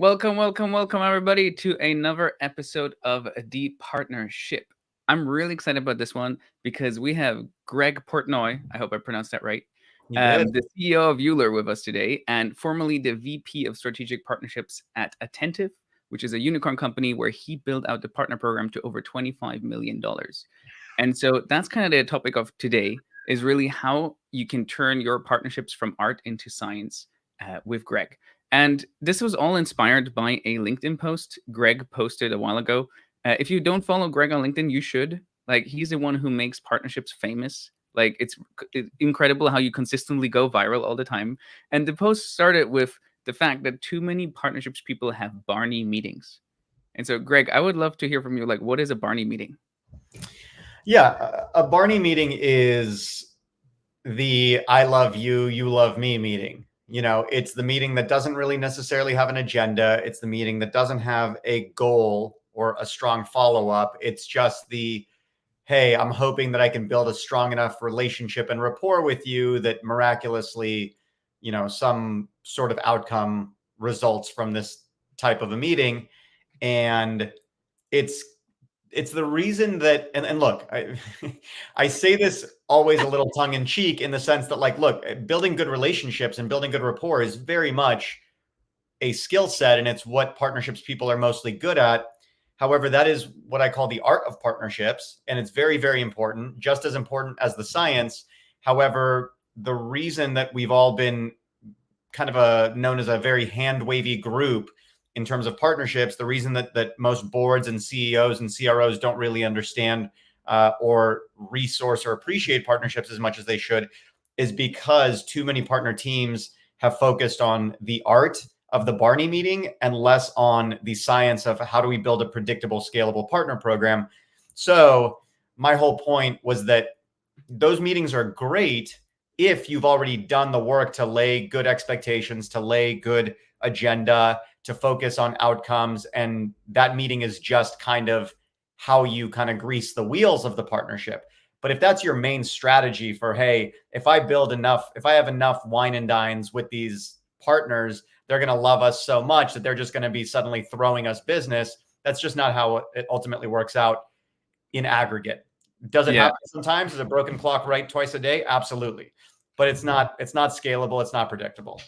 Welcome everybody to another episode of The Partnership. I'm really excited about this one because we have Greg Portnoy, I hope I pronounced that right, You did. the CEO of Euler with us today, and formerly the VP of Strategic Partnerships at Attentive, which is a unicorn company where he built out the partner program to over $25 million. And so that's kind of the topic of today, is really how you can turn your partnerships from art into science with Greg. And this was all inspired by a LinkedIn post Greg posted a while ago. If you don't follow Greg on LinkedIn, you should. Like, he's the one who makes partnerships famous. Like, it's incredible how you consistently go viral all the time. And the post started with the fact that too many partnerships people have Barney meetings. And so, Greg, I would love to hear from you. Like, what is a Barney meeting? Yeah, a Barney meeting is the I love you, you love me meeting. You know, it's the meeting that doesn't really necessarily have an agenda. It's the meeting that doesn't have a goal or a strong follow-up. It's just the, hey, I'm hoping that I can build a strong enough relationship and rapport with you that miraculously, you know, some sort of outcome results from this type of a meeting. And it's the reason that, and look, I say this always a little tongue in cheek in the sense that, like, look, building good relationships and building good rapport is very much a skill set, and it's what partnerships people are mostly good at. However, that is what I call the art of partnerships, and it's very, very important, just as important as the science. However, the reason that we've all been kind of known as a very hand-wavy group in terms of partnerships, the reason that most boards and CEOs and CROs don't really understand or resource or appreciate partnerships as much as they should is because too many partner teams have focused on the art of the Barney meeting and less on the science of how do we build a predictable, scalable partner program. So my whole point was that those meetings are great if you've already done the work to lay good expectations, to lay good agenda, to focus on outcomes. And that meeting is just kind of how you kind of grease the wheels of the partnership. But if that's your main strategy for, hey, if I have enough wine and dines with these partners, they're going to love us so much that they're just going to be suddenly throwing us business. That's just not how it ultimately works out in aggregate. Does it happen sometimes? Is a broken clock right twice a day? Absolutely. But it's not scalable. It's not predictable.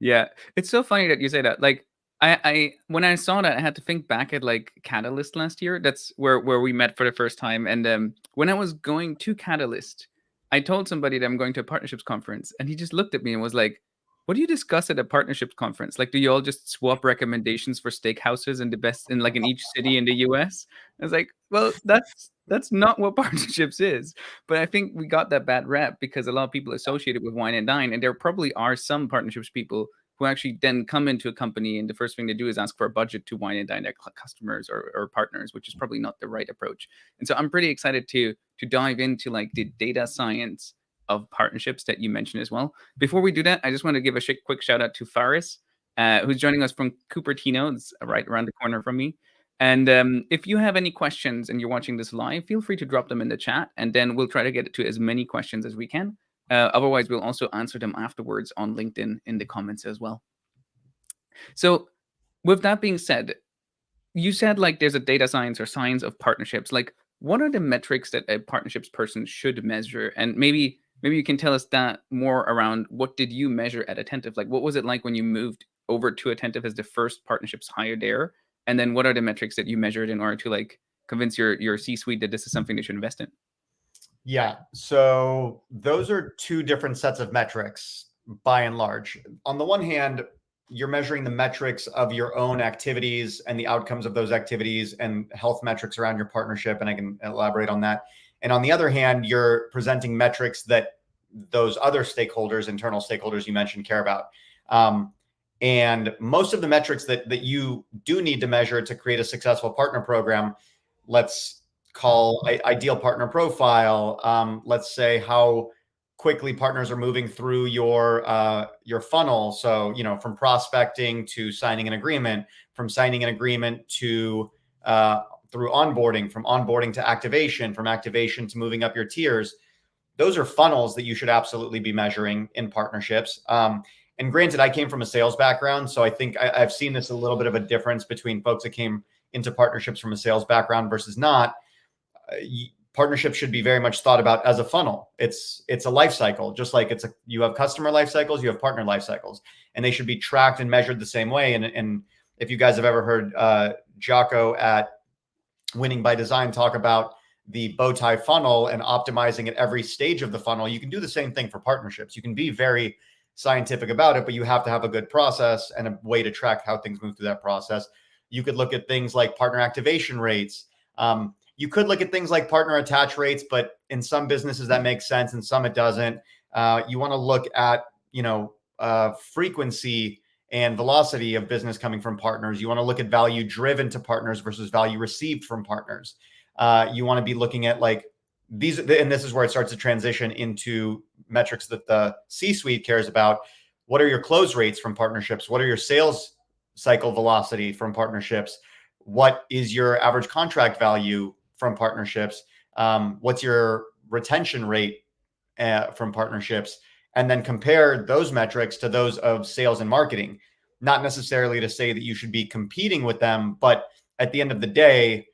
Yeah. It's so funny that you say that. Like, I when I saw that, I had to think back at like Catalyst last year. That's where we met for the first time. And when I was going to Catalyst, I told somebody that I'm going to a partnerships conference, and he just looked at me and was like, "What do you discuss at a partnerships conference? Like, do you all just swap recommendations for steakhouses and the best in each city in the US?" I was like, "Well, that's not what partnerships is." But I think we got that bad rep because a lot of people associate it with wine and dine, and there probably are some partnerships people who actually then come into a company and the first thing they do is ask for a budget to wine and dine their customers or partners, which is probably not the right approach. And so I'm pretty excited to dive into like the data science of partnerships that you mentioned as well. Before we do that, I just want to give a quick shout out to Faris, who's joining us from Cupertino. It's right around the corner from me. And if you have any questions and you're watching this live, feel free to drop them in the chat, and then we'll try to get to as many questions as we can. Otherwise, we'll also answer them afterwards on LinkedIn in the comments as well. So with that being said, you said like there's a data science or science of partnerships. Like, what are the metrics that a partnerships person should measure? And maybe you can tell us that more around what did you measure at Attentive? Like, what was it like when you moved over to Attentive as the first partnerships hire there? And then what are the metrics that you measured in order to like convince your C-suite that this is something they should invest in? Yeah. So those are two different sets of metrics by and large. On the one hand, you're measuring the metrics of your own activities and the outcomes of those activities and health metrics around your partnership. And I can elaborate on that. And on the other hand, you're presenting metrics that those other stakeholders, internal stakeholders you mentioned, care about. And most of the metrics that you do need to measure to create a successful partner program, let's call ideal partner profile. Let's say how quickly partners are moving through your funnel. So, you know, from prospecting to signing an agreement, from signing an agreement to through onboarding, from onboarding to activation, from activation to moving up your tiers. Those are funnels that you should absolutely be measuring in partnerships. And granted, I came from a sales background, so I think I've seen this a little bit of a difference between folks that came into partnerships from a sales background versus not. Partnerships should be very much thought about as a funnel. It's a life cycle, just like you have customer life cycles, you have partner life cycles, and they should be tracked and measured the same way. And if you guys have ever heard Jocko at Winning by Design talk about the bow tie funnel and optimizing at every stage of the funnel, you can do the same thing for partnerships. You can be very scientific about it, but you have to have a good process and a way to track how things move through that process. You could look at things like partner activation rates. You could look at things like partner attach rates, but in some businesses that makes sense, and some it doesn't. You want to look at, frequency and velocity of business coming from partners. You want to look at value driven to partners versus value received from partners. You want to be looking at like these, and this is where it starts to transition into metrics that the C-suite cares about. What are your close rates from partnerships? What are your sales cycle velocity from partnerships? What is your average contract value from partnerships? What's your retention rate from partnerships? And then compare those metrics to those of sales and marketing. Not necessarily to say that you should be competing with them, but at the end of the day,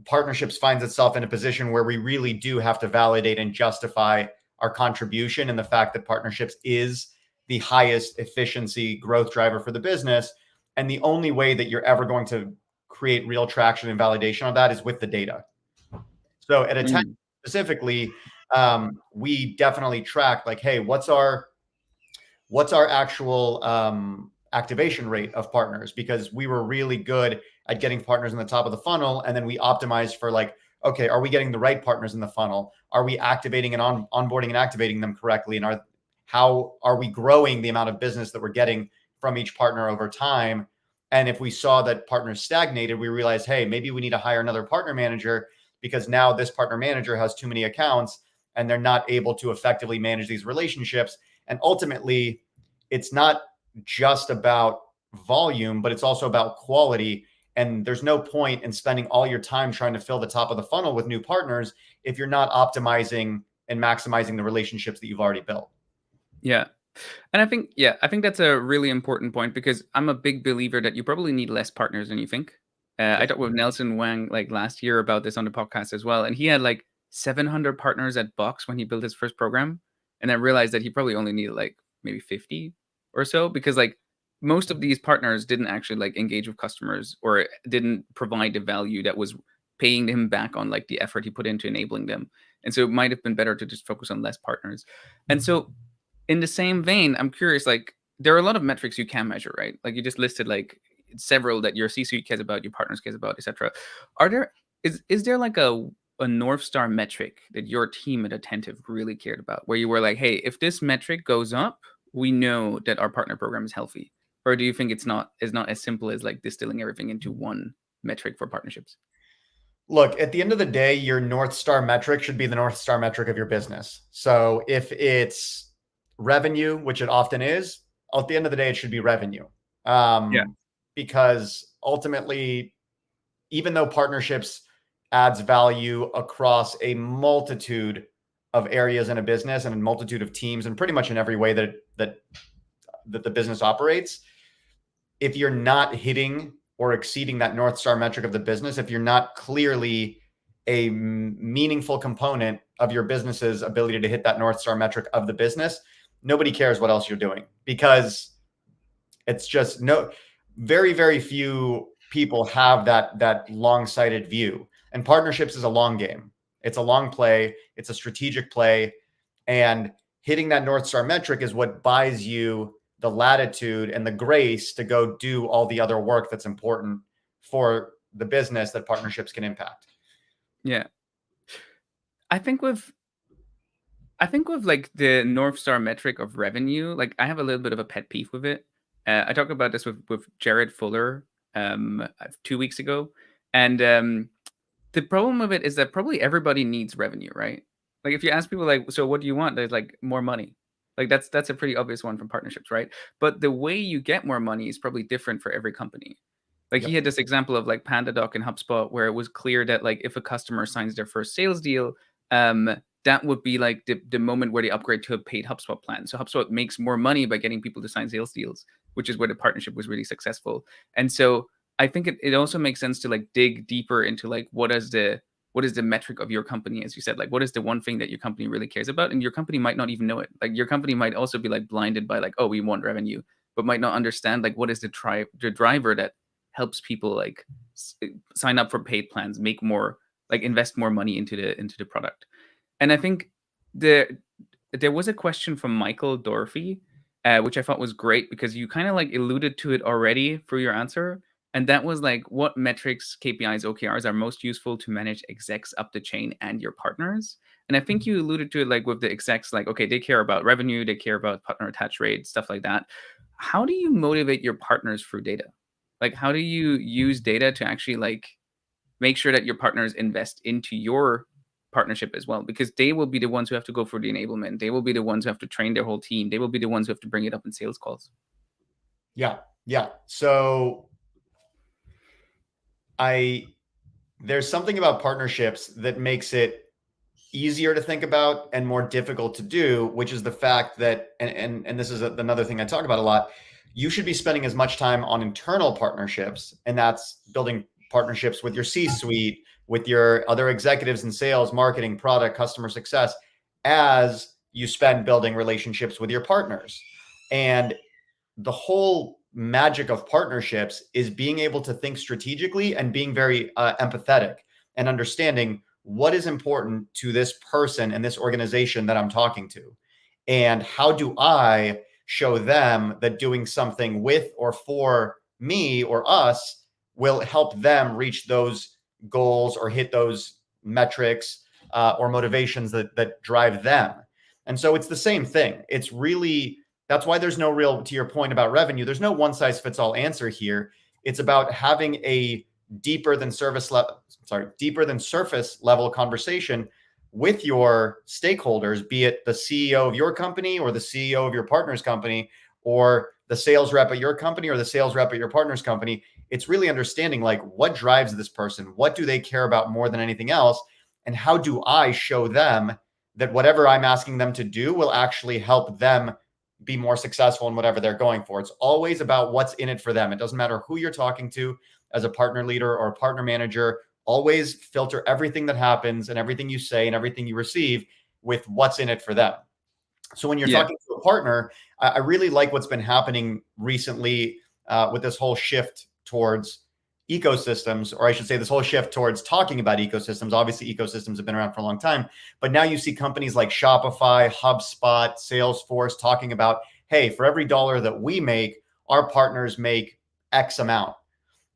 partnerships finds itself in a position where we really do have to validate and justify our contribution, and the fact that partnerships is the highest efficiency growth driver for the business. And the only way that you're ever going to create real traction and validation of that is with the data. So at Attentive specifically, we definitely track like, hey, what's our actual activation rate of partners? Because we were really good at getting partners in the top of the funnel, and then we optimized for like, okay, are we getting the right partners in the funnel? Are we activating and onboarding and activating them correctly? And how are we growing the amount of business that we're getting from each partner over time? And if we saw that partners stagnated, we realized, hey, maybe we need to hire another partner manager, because now this partner manager has too many accounts and they're not able to effectively manage these relationships. And ultimately, it's not just about volume, but it's also about quality. And there's no point in spending all your time trying to fill the top of the funnel with new partners if you're not optimizing and maximizing the relationships that you've already built. Yeah. And I think that's a really important point, because I'm a big believer that you probably need less partners than you think. I talked with Nelson Wang like last year about this on the podcast as well. And he had like 700 partners at Box when he built his first program. And then realized that he probably only needed like maybe 50 or so, because like most of these partners didn't actually like engage with customers, or didn't provide the value that was paying him back on like the effort he put into enabling them. And so it might have been better to just focus on less partners. And so in the same vein, I'm curious, like there are a lot of metrics you can measure, right? Like you just listed like several that your C-suite cares about, your partners cares about, etc. Is there like a North Star metric that your team at Attentive really cared about, where you were like, hey, if this metric goes up, we know that our partner program is healthy? Or do you think it's not as simple as like distilling everything into one metric for partnerships? Look, at the end of the day, your North Star metric should be the North Star metric of your business. So if it's revenue, which it often is, at the end of the day, it should be revenue. Because ultimately, even though partnerships adds value across a multitude of areas in a business and a multitude of teams, and pretty much in every way that the business operates, if you're not hitting or exceeding that North Star metric of the business, if you're not clearly a meaningful component of your business's ability to hit that North Star metric of the business, nobody cares what else you're doing, because it's just very, very few people have that long-sighted view. And partnerships is a long game. It's a long play. It's a strategic play. And hitting that North Star metric is what buys you the latitude and the grace to go do all the other work that's important for the business that partnerships can impact. Yeah. I think with like the North Star metric of revenue, like I have a little bit of a pet peeve with it. I talked about this with Jared Fuller 2 weeks ago. And the problem with it is that probably everybody needs revenue, right? Like if you ask people like, so what do you want? There's like more money. Like that's a pretty obvious one from partnerships, right? But the way you get more money is probably different for every company. Like he had this example of like PandaDoc and HubSpot, where it was clear that like if a customer signs their first sales deal, that would be like the moment where they upgrade to a paid HubSpot plan. So HubSpot makes more money by getting people to sign sales deals, which is where the partnership was really successful. And so I think it also makes sense to like dig deeper into like what is the metric of your company, as you said, like what is the one thing that your company really cares about, and your company might not even know it. Like your company might also be like blinded by like, oh, we want revenue, but might not understand like what is the driver that helps people like sign up for paid plans, make more, like invest more money into the product. And I think there was a question from Michael Dorothy, which I thought was great because you kind of like alluded to it already through your answer. And that was like, what metrics, KPIs, OKRs are most useful to manage execs up the chain and your partners? And I think you alluded to it like with the execs, like, okay, they care about revenue, they care about partner attach rate, stuff like that. How do you motivate your partners through data? Like, how do you use data to actually like make sure that your partners invest into your partnership as well? Because they will be the ones who have to go for the enablement. They will be the ones who have to train their whole team. They will be the ones who have to bring it up in sales calls. Yeah. Yeah. So there's something about partnerships that makes it easier to think about and more difficult to do, which is the fact that, and this is another thing I talk about a lot, you should be spending as much time on internal partnerships, and that's building partnerships with your C-suite, with your other executives in sales, marketing, product, customer success, as you spend building relationships with your partners. And the whole magic of partnerships is being able to think strategically and being very empathetic and understanding what is important to this person and this organization that I'm talking to. And how do I show them that doing something with or for me or us will help them reach those goals or hit those metrics or motivations that drive them. And so it's the same thing. It's really, that's why there's no real, to your point about revenue, there's no one size fits all answer here. It's about having a deeper than surface level conversation with your stakeholders, be it the CEO of your company or the CEO of your partner's company, or the sales rep at your company or the sales rep at your partner's company. It's really understanding like what drives this person, what do they care about more than anything else, and how do I show them that whatever I'm asking them to do will actually help them be more successful in whatever they're going for. It's always about what's in it for them. It doesn't matter who you're talking to as a partner leader or a partner manager. Always filter everything that happens and everything you say and everything you receive with what's in it for them. So when you're talking to a partner, I really like what's been happening recently with this whole shift towards ecosystems, or I should say this whole shift towards talking about ecosystems. Obviously, ecosystems have been around for a long time, but now you see companies like Shopify, HubSpot, Salesforce talking about, hey, for every dollar that we make, our partners make X amount.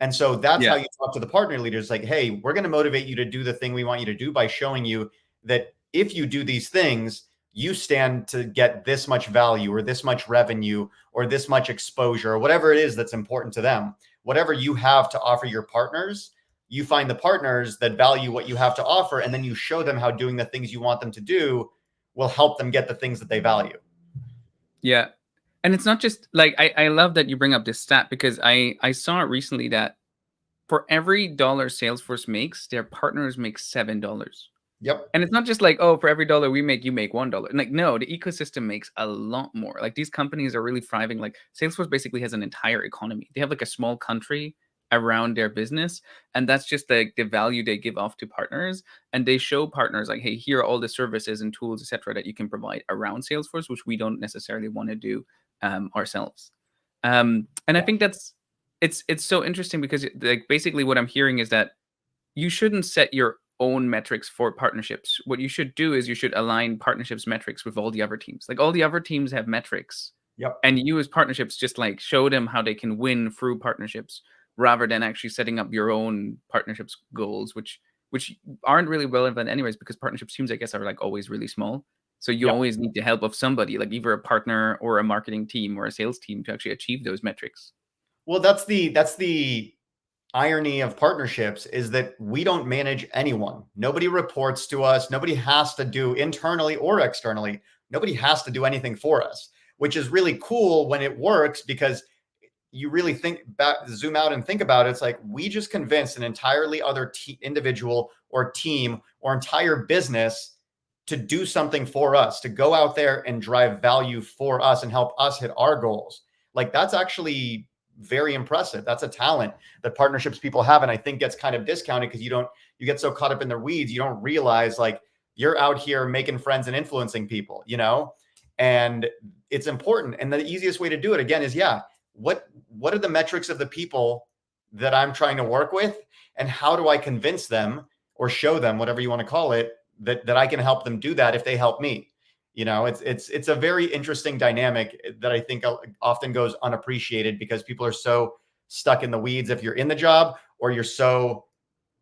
And so that's how you talk to the partner leaders, like, hey, we're going to motivate you to do the thing we want you to do by showing you that if you do these things, you stand to get this much value or this much revenue or this much exposure or whatever it is that's important to them. Whatever you have to offer your partners, you find the partners that value what you have to offer, and then you show them how doing the things you want them to do will help them get the things that they value. Yeah. And it's not just like, I love that you bring up this stat, because I saw it recently that for every dollar Salesforce makes, their partners make $7. Yep. And it's not just like, oh, for every dollar we make, you make $1. Like, no, the ecosystem makes a lot more. Like, these companies are really thriving. Like, Salesforce basically has an entire economy. They have like a small country around their business, and that's just like the value they give off to partners. And they show partners like, hey, here are all the services and tools, etc., that you can provide around Salesforce, which we don't necessarily want to do ourselves. And I think that's it's so interesting, because like basically what I'm hearing is that you shouldn't set your own metrics for partnerships. What you should do is you should align partnerships metrics with all the other teams. Like, all the other teams have metrics. Yep. And you as partnerships just like show them how they can win through partnerships, rather than actually setting up your own partnerships goals, which aren't really relevant anyways, because partnerships teams, I guess, are like always really small. So you always need the help of somebody, like either a partner or a marketing team or a sales team, to actually achieve those metrics. Well, that's the irony of partnerships, is that we don't manage anyone. Nobody reports to us. Nobody has to do, internally or externally, nobody has to do anything for us, which is really cool when it works, because you really think back, zoom out and think about it. It's like, we just convinced an entirely other individual or team or entire business to do something for us, to go out there and drive value for us and help us hit our goals. Like, that's actually very impressive. That's a talent that partnerships people have, and I think gets kind of discounted because you get so caught up in the weeds, you don't realize like you're out here making friends and influencing people, and it's important. And the easiest way to do it, again, is what are the metrics of the people that I'm trying to work with, and how do I convince them or show them, whatever you want to call it, that I can help them do that if they help me. It's a very interesting dynamic that I think often goes unappreciated because people are so stuck in the weeds if you're in the job, or you're so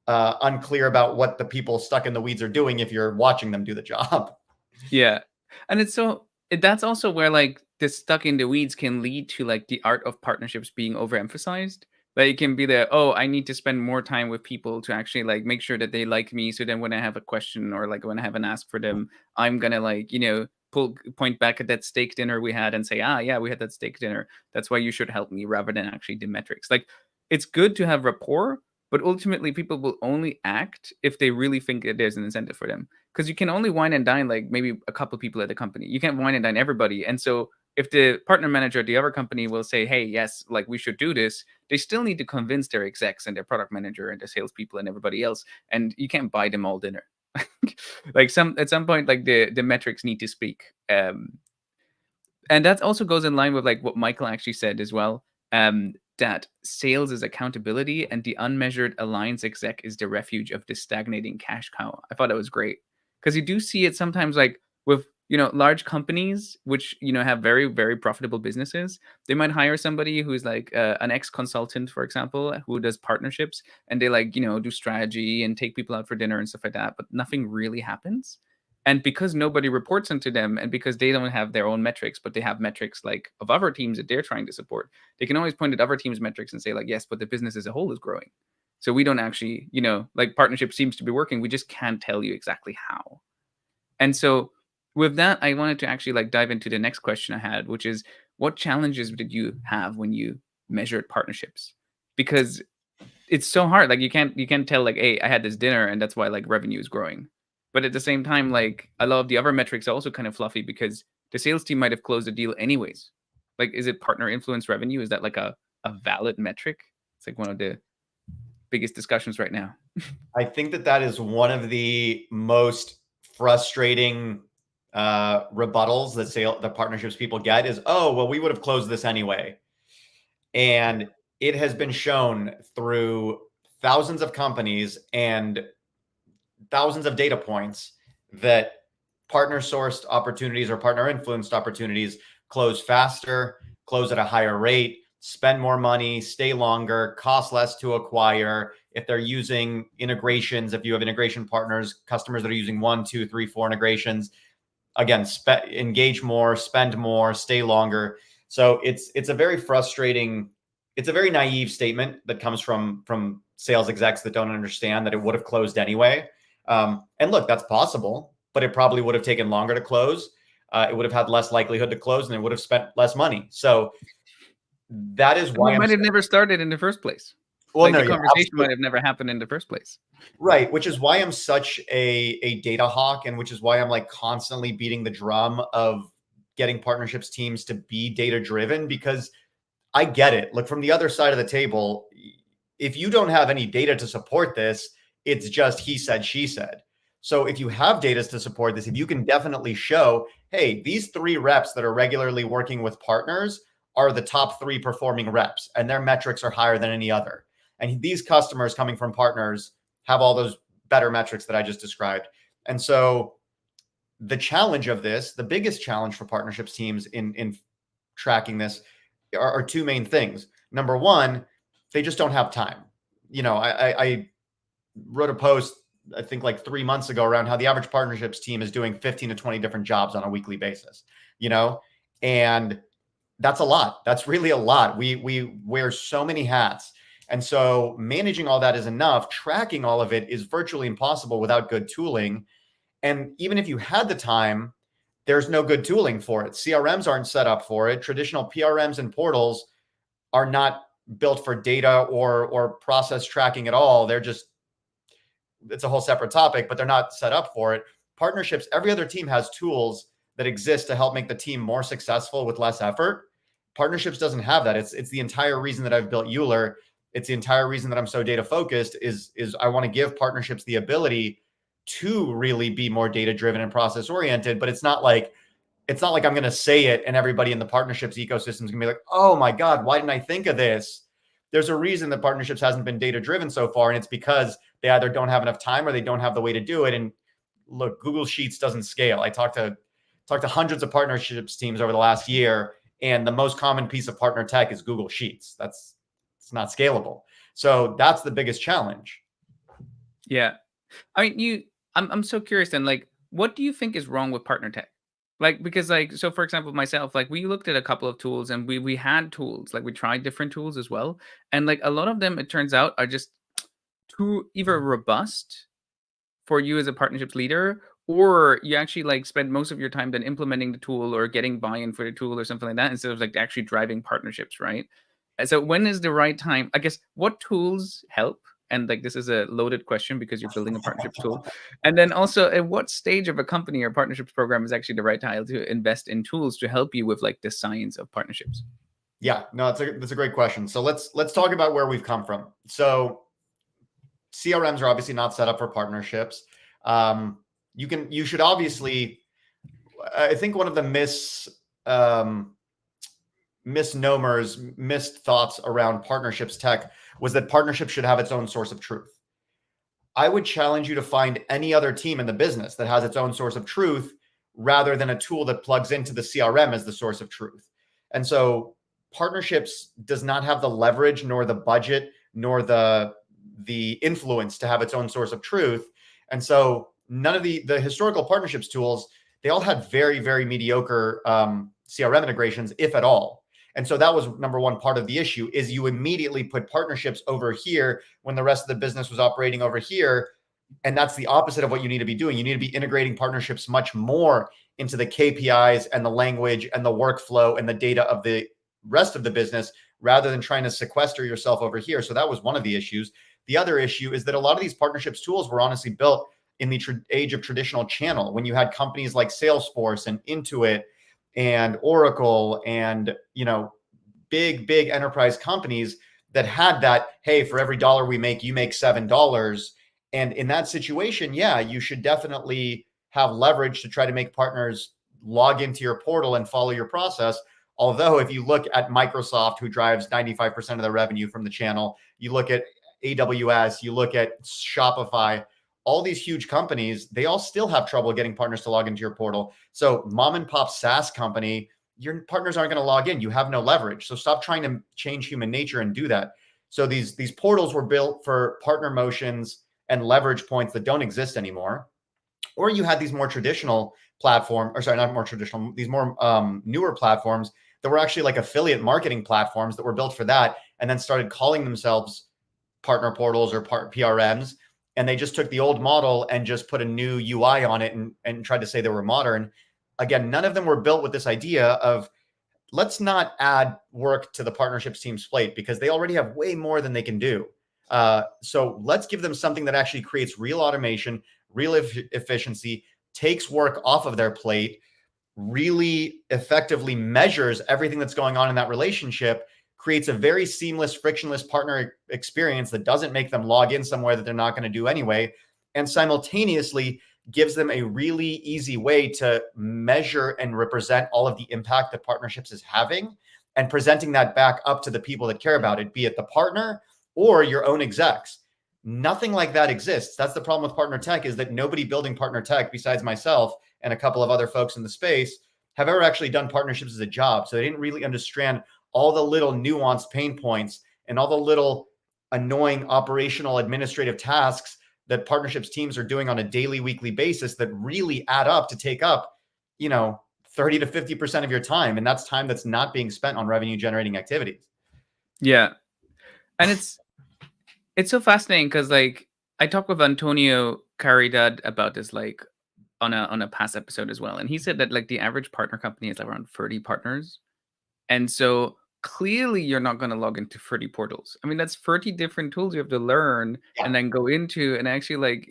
unclear about what the people stuck in the weeds are doing if you're watching them do the job. Yeah. And that's also where like the stuck in the weeds can lead to like the art of partnerships being overemphasized. Like it can be oh, I need to spend more time with people to actually like make sure that they like me. So then when I have a question or like when I have an ask for them, I'm gonna like, point back at that steak dinner we had and say, yeah, we had that steak dinner. That's why you should help me, rather than actually the metrics. Like it's good to have rapport, but ultimately people will only act if they really think that there's an incentive for them. Because you can only wine and dine like maybe a couple people at the company. You can't wine and dine everybody. And so if the partner manager at the other company will say, hey, yes, like we should do this, they still need to convince their execs and their product manager and their salespeople and everybody else. And you can't buy them all dinner. Like at some point, like the metrics need to speak. And that also goes in line with like what Michael actually said as well. That sales is accountability, and the unmeasured alliance exec is the refuge of the stagnating cash cow. I thought that was great because you do see it sometimes, like with large companies which have very, very profitable businesses. They might hire somebody who's like an ex-consultant, for example, who does partnerships, and they like do strategy and take people out for dinner and stuff like that, but nothing really happens. And because nobody reports into them, and because they don't have their own metrics, but they have metrics like of other teams that they're trying to support, they can always point at other teams' metrics and say like, yes, but the business as a whole is growing. So we don't actually, like partnership seems to be working. We just can't tell you exactly how. And so with that, I wanted to actually like dive into the next question I had, which is, what challenges did you have when you measured partnerships? Because it's so hard. Like you can't tell like, hey, I had this dinner and that's why like revenue is growing. But at the same time, like a lot of the other metrics are also kind of fluffy because the sales team might have closed a deal anyways. Like, is it partner influence revenue? Is that like a valid metric? It's like one of the biggest discussions right now. I think that is one of the most frustrating rebuttals that the partnerships people get is, oh, well, we would have closed this anyway. And it has been shown through thousands of companies and thousands of data points that partner sourced opportunities or partner influenced opportunities close faster, close at a higher rate, spend more money, stay longer, cost less to acquire. If they're using integrations, if you have integration partners, customers that are using 1, 2, 3, 4 integrations, again, engage more, spend more, stay longer. So it's a very frustrating, it's a very naive statement that comes from sales execs that don't understand that it would have closed anyway. And look, that's possible, but it probably would have taken longer to close. It would have had less likelihood to close, and it would have spent less money. So that is why it might have never started in the first place. Well, like no, the conversation might have never happened in the first place. Right, which is why I'm such a data hawk, and which is why I'm like constantly beating the drum of getting partnerships teams to be data driven, because I get it. Look, from the other side of the table, if you don't have any data to support this, it's just he said, she said. So if you have data to support this, if you can definitely show, hey, these 3 reps that are regularly working with partners are the top 3 performing reps, and their metrics are higher than any other. And these customers coming from partners have all those better metrics that I just described. And so the challenge of this, the biggest challenge for partnerships teams in tracking this are 2 main things. Number one, they just don't have time. I wrote a post, I think like 3 months ago, around how the average partnerships team is doing 15 to 20 different jobs on a weekly basis, and that's a lot. That's really a lot. We wear so many hats. And so managing all that is enough. Tracking all of it is virtually impossible without good tooling. And even if you had the time, there's no good tooling for it. CRMs aren't set up for it. Traditional PRMs and portals are not built for data or process tracking at all. They're just, it's a whole separate topic, but they're not set up for it. partnerships, every other team has tools that exist to help make the team more successful with less effort. Partnerships doesn't have that. It's the entire reason that I've built Euler. It's the entire reason that I'm so data focused is I want to give partnerships the ability to really be more data driven and process oriented. But it's not like I'm going to say it and everybody in the partnerships ecosystem is going to be like, oh my God, why didn't I think of this? There's a reason that partnerships hasn't been data driven so far. And it's because they either don't have enough time or they don't have the way to do it. And look, Google Sheets doesn't scale. I talked to hundreds of partnerships teams over the last year, and the most common piece of partner tech is Google Sheets. It's not scalable. So that's the biggest challenge. Yeah. I mean, I'm so curious then, like, what do you think is wrong with partner tech? Like, because like, so for example, myself, like we looked at a couple of tools and we had tools, like we tried different tools as well. And like a lot of them, it turns out, are just too either robust for you as a partnerships leader, or you actually like spend most of your time then implementing the tool or getting buy-in for the tool or something like that instead of like actually driving partnerships, right? And so when is the right time? I guess what tools help? And like this is a loaded question because you're building a partnerships tool. And then also at what stage of a company or partnerships program is actually the right time to invest in tools to help you with like the science of partnerships? Yeah, no, that's a great question. So let's talk about where we've come from. So CRMs are obviously not set up for partnerships. You should obviously, I think one of the misnomers, missed thoughts around partnerships tech was that partnerships should have its own source of truth. I would challenge you to find any other team in the business that has its own source of truth rather than a tool that plugs into the CRM as the source of truth. And so partnerships does not have the leverage nor the budget nor the influence to have its own source of truth. And so none of the historical partnerships tools, they all had very, very mediocre CRM integrations, if at all. And so that was number one part of the issue is you immediately put partnerships over here when the rest of the business was operating over here. And that's the opposite of what you need to be doing. You need to be integrating partnerships much more into the KPIs and the language and the workflow and the data of the rest of the business rather than trying to sequester yourself over here. So that was one of the issues. The other issue is that a lot of these partnerships tools were honestly built in the age of traditional channel when you had companies like Salesforce and Intuit and Oracle and, big enterprise companies that had that, hey, for every dollar we make, you make $7. And in that situation, yeah, you should definitely have leverage to try to make partners log into your portal and follow your process. Although if you look at Microsoft, who drives 95% of the revenue from the channel, you look at AWS, you look at Shopify, all these huge companies, they all still have trouble getting partners to log into your portal. So mom and pop SaaS company, your partners aren't going to log in. You have no leverage. So stop trying to change human nature and do that. So these portals were built for partner motions and leverage points that don't exist anymore. Or you had these more traditional platform, or sorry, not more traditional, these more newer platforms that were actually like affiliate marketing platforms that were built for that, and then started calling themselves partner portals or PRMs. And they just took the old model and just put a new UI on it and tried to say they were modern. Again, none of them were built with this idea of let's not add work to the partnerships team's plate because they already have way more than they can do. So let's give them something that actually creates real automation, real efficiency, takes work off of their plate, really effectively measures everything that's going on in that relationship, creates a very seamless, frictionless partner experience that doesn't make them log in somewhere that they're not going to do anyway, and simultaneously gives them a really easy way to measure and represent all of the impact that partnerships is having and presenting that back up to the people that care about it, be it the partner or your own execs. Nothing like that exists. That's the problem with partner tech, is that nobody building partner tech besides myself and a couple of other folks in the space have ever actually done partnerships as a job. So they didn't really understand all the little nuanced pain points and all the little annoying operational administrative tasks that partnerships teams are doing on a daily, weekly basis that really add up to take up, 30 to 50% of your time. And that's time that's not being spent on revenue generating activities. Yeah. And it's so fascinating because like I talked with Antonio Caridad about this like on a past episode as well. And he said that like the average partner company is around 30 partners. And so clearly you're not going to log into 30 portals. I mean, that's 30 different tools you have to learn and then go into and actually like,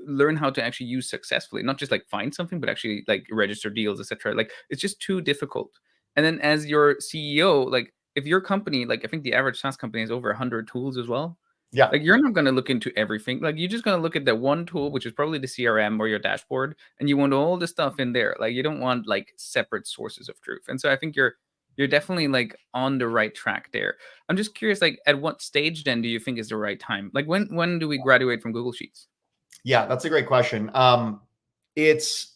learn how to actually use successfully, not just like find something, but actually like register deals, etc. Like it's just too difficult. And then as your CEO, like if your company, like I think the average SaaS company has over 100 tools as well. Yeah. Like you're not going to look into everything. Like you're just going to look at the one tool, which is probably the CRM or your dashboard, and you want all the stuff in there. Like you don't want like separate sources of truth. And so I think you're definitely like on the right track there. I'm just curious, like at what stage then do you think is the right time? Like when do we graduate from Google Sheets? Yeah, that's a great question. It's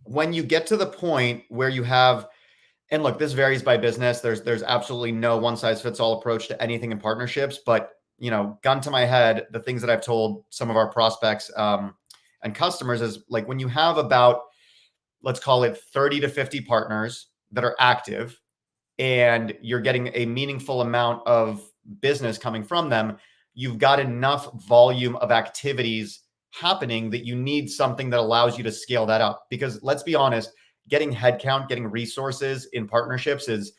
when you get to the point where you have, and look, this varies by business. There's absolutely no one size fits all approach to anything in partnerships. But gun to my head, the things that I've told some of our prospects and customers is like when you have about, let's call it 30 to 50 partners that are active, and you're getting a meaningful amount of business coming from them, you've got enough volume of activities happening that you need something that allows you to scale that up. Because let's be honest, getting headcount, getting resources in partnerships is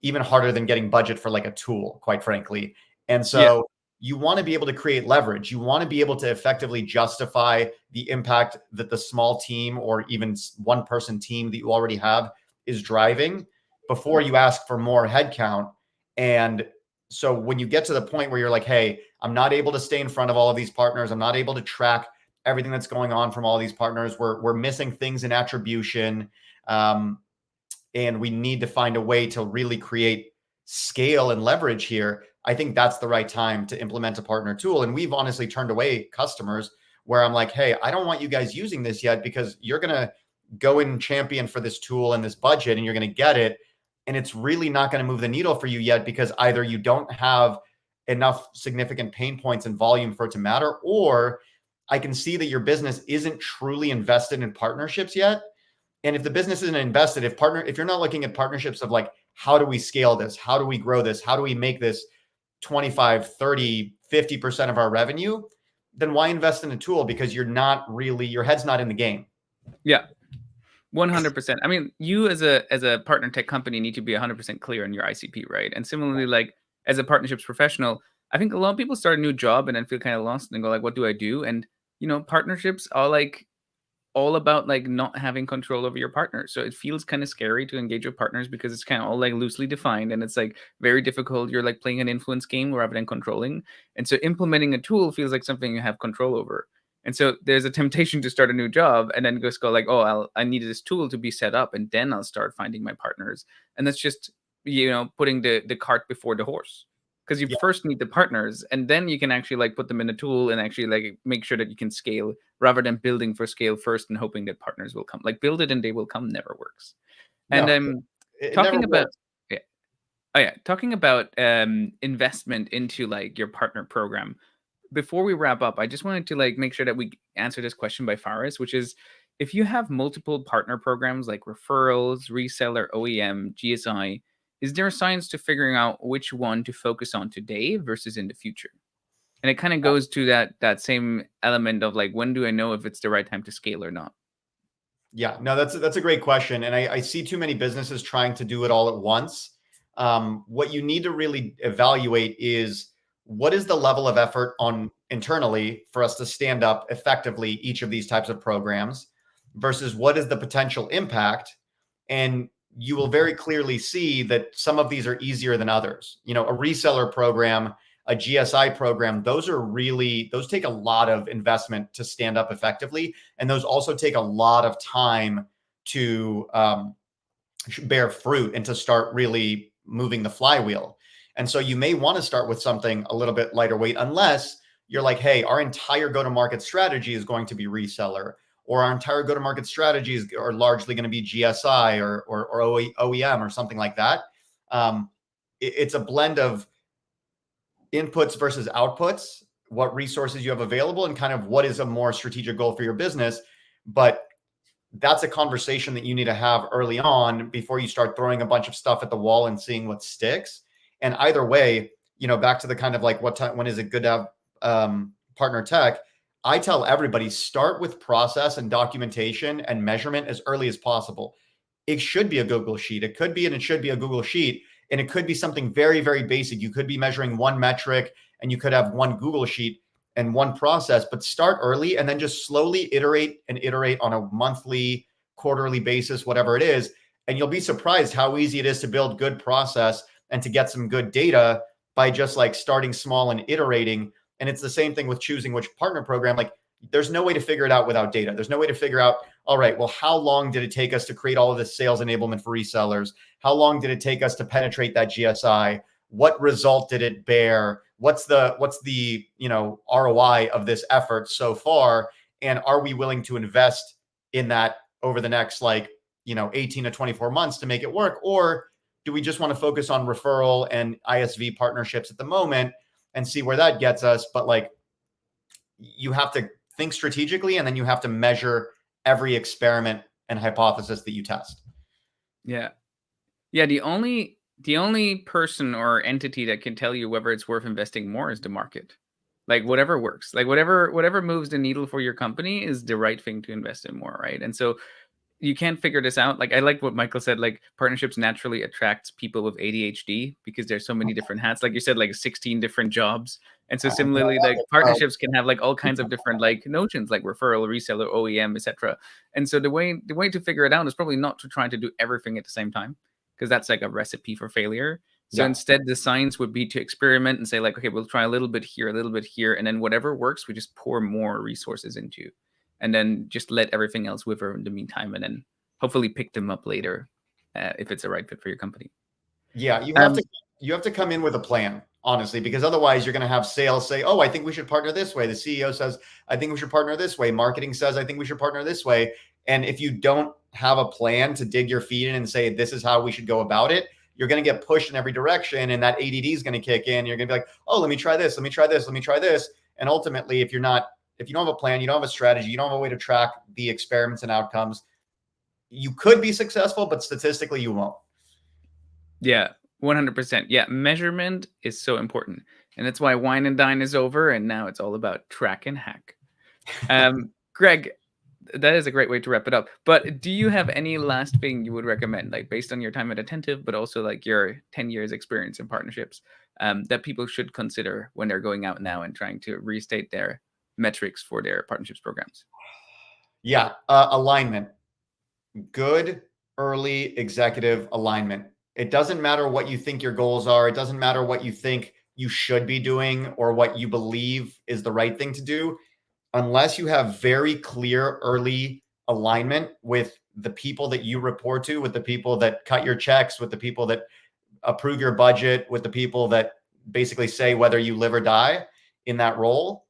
even harder than getting budget for like a tool, quite frankly. And Yeah. so you want to be able to create leverage. You want to be able to effectively justify the impact that the small team or even one person team that you already have is driving before you ask for more headcount. And so when you get to the point where you're like, hey, I'm not able to stay in front of all of these partners, I'm not able to track everything that's going on from all these partners, we're missing things in attribution, and we need to find a way to really create scale and leverage here. I think that's the right time to implement a partner tool. And we've honestly turned away customers where I'm like, hey, I don't want you guys using this yet because you're going to go and champion for this tool and this budget and you're going to get it. And it's really not going to move the needle for you yet because either you don't have enough significant pain points and volume for it to matter, or I can see that your business isn't truly invested in partnerships yet. And if the business isn't invested, if you're not looking at partnerships of like, how do we scale this? How do we grow this? How do we make this 25, 30, 50% of our revenue? Then why invest in a tool? Because your head's not in the game. Yeah. 100%. I mean, you as a partner tech company need to be 100% clear on your ICP, right? And similarly, like as a partnerships professional, I think a lot of people start a new job and then feel kind of lost and go like, what do I do? And partnerships are like all about like not having control over your partner. So it feels kind of scary to engage with partners because it's kind of all like loosely defined and it's like very difficult. You're like playing an influence game rather than controlling. And so implementing a tool feels like something you have control over. And so there's a temptation to start a new job and then just go like, oh, I need this tool to be set up and then I'll start finding my partners. And that's just, putting the cart before the horse. Because you first need the partners and then you can actually like put them in a tool and actually like make sure that you can scale rather than building for scale first and hoping that partners will come. Like build it and they will come never works. And No, it talking never about works. yeah. Oh yeah, talking about investment into like your partner program. Before we wrap up, I just wanted to like make sure that we answer this question by Faris, which is if you have multiple partner programs like referrals, reseller, OEM, GSI, is there a science to figuring out which one to focus on today versus in the future? And it kind of goes to that same element of like, when do I know if it's the right time to scale or not? Yeah, no, that's a great question. And I see too many businesses trying to do it all at once. What you need to really evaluate is what is the level of effort on internally for us to stand up effectively each of these types of programs versus what is the potential impact. And you will very clearly see that some of these are easier than others. A reseller program, a GSI program, those take a lot of investment to stand up effectively. And those also take a lot of time to bear fruit and to start really moving the flywheel. And so you may want to start with something a little bit lighter weight, unless you're like, hey, our entire go-to-market strategy is going to be reseller, or our entire go-to-market strategies are largely going to be GSI or OEM or something like that. It's a blend of inputs versus outputs, what resources you have available, and kind of what is a more strategic goal for your business. But that's a conversation that you need to have early on before you start throwing a bunch of stuff at the wall and seeing what sticks. And either way, back to the kind of like when is it good to have partner tech? I tell everybody, start with process and documentation and measurement as early as possible. It should be a Google Sheet. It could be, and it should be a Google Sheet. And it could be something very, very basic. You could be measuring one metric and you could have one Google Sheet. and one process, but start early and then just slowly iterate on a monthly, quarterly basis, whatever it is. And you'll be surprised how easy it is to build good process and to get some good data by just like starting small and iterating. And it's the same thing with choosing which partner program. Like there's no way to figure it out without data. There's no way to figure out, all right, well, how long did it take us to create all of this sales enablement for resellers? How long did it take us to penetrate that GSI? What result did it bear? What's the ROI of this effort so far? And are we willing to invest in that over the next 18 to 24 months to make it work? Or do we just want to focus on referral and ISV partnerships at the moment and see where that gets us? But you have to think strategically, and then you have to measure every experiment and hypothesis that you test. Yeah. The only person or entity that can tell you whether it's worth investing more is the market. Like whatever works, like whatever moves the needle for your company is the right thing to invest in more, right? And so you can't figure this out. Like I like what Michael said, like partnerships naturally attracts people with ADHD because there's so many different hats. Like you said, like 16 different jobs. And so similarly, like partnerships can have like all kinds of different like notions, like referral, reseller, OEM, etc. And so the way to figure it out is probably not to try to do everything at the same time, because that's like a recipe for failure. So instead, the science would be to experiment and say like, okay, we'll try a little bit here, and then whatever works, we just pour more resources into, and then just let everything else wither in the meantime, and then hopefully pick them up later if it's a right fit for your company. Yeah, you have to come in with a plan, honestly, because otherwise you're going to have sales say, oh, I think we should partner this way. The CEO says, I think we should partner this way. Marketing says, I think we should partner this way. And if you don't have a plan to dig your feet in and say, this is how we should go about it, you're going to get pushed in every direction. And that ADD is going to kick in. You're going to be like, oh, let me try this. Let me try this. Let me try this. And ultimately, if you don't have a plan, you don't have a strategy, you don't have a way to track the experiments and outcomes, you could be successful, but statistically you won't. Yeah, 100%. Yeah, measurement is so important. And that's why Wine and Dine is over. And now it's all about track and hack. Greg, that is a great way to wrap it up. But do you have any last thing you would recommend, like based on your time at Attentive, but also like your 10 years experience in partnerships, that people should consider when they're going out now and trying to restate their metrics for their partnerships programs? Yeah, alignment. Good early executive alignment. It doesn't matter what you think your goals are. It doesn't matter what you think you should be doing or what you believe is the right thing to do. Unless you have very clear early alignment with the people that you report to, with the people that cut your checks, with the people that approve your budget, with the people that basically say whether you live or die in that role,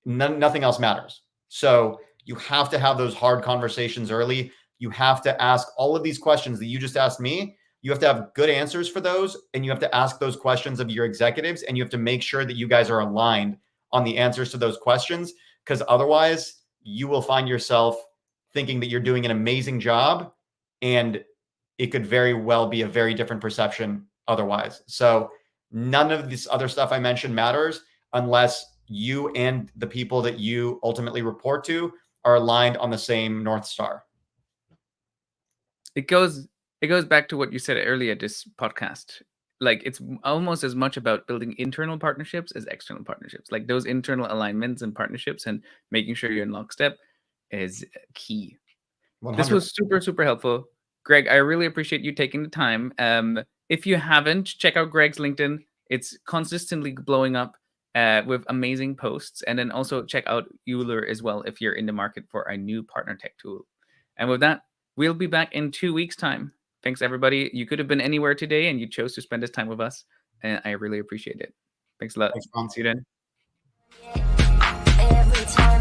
nothing else matters. So you have to have those hard conversations early. You have to ask all of these questions that you just asked me. You have to have good answers for those, and you have to ask those questions of your executives, and you have to make sure that you guys are aligned on the answers to those questions, because otherwise you will find yourself thinking that you're doing an amazing job, and it could very well be a very different perception otherwise. So none of this other stuff I mentioned matters unless you and the people that you ultimately report to are aligned on the same North Star. It goes back to what you said earlier, this podcast. Like it's almost as much about building internal partnerships as external partnerships. Like those internal alignments and partnerships and making sure you're in lockstep is key. 100%. This was super, super helpful. Greg, I really appreciate you taking the time. If you haven't, check out Greg's LinkedIn. It's consistently blowing up with amazing posts. And then also check out Euler as well if you're in the market for a new partner tech tool. And with that, we'll be back in 2 weeks' time. Thanks, everybody. You could have been anywhere today, and you chose to spend this time with us. And I really appreciate it. Thanks a lot. Thanks, Franz. See you then. Every time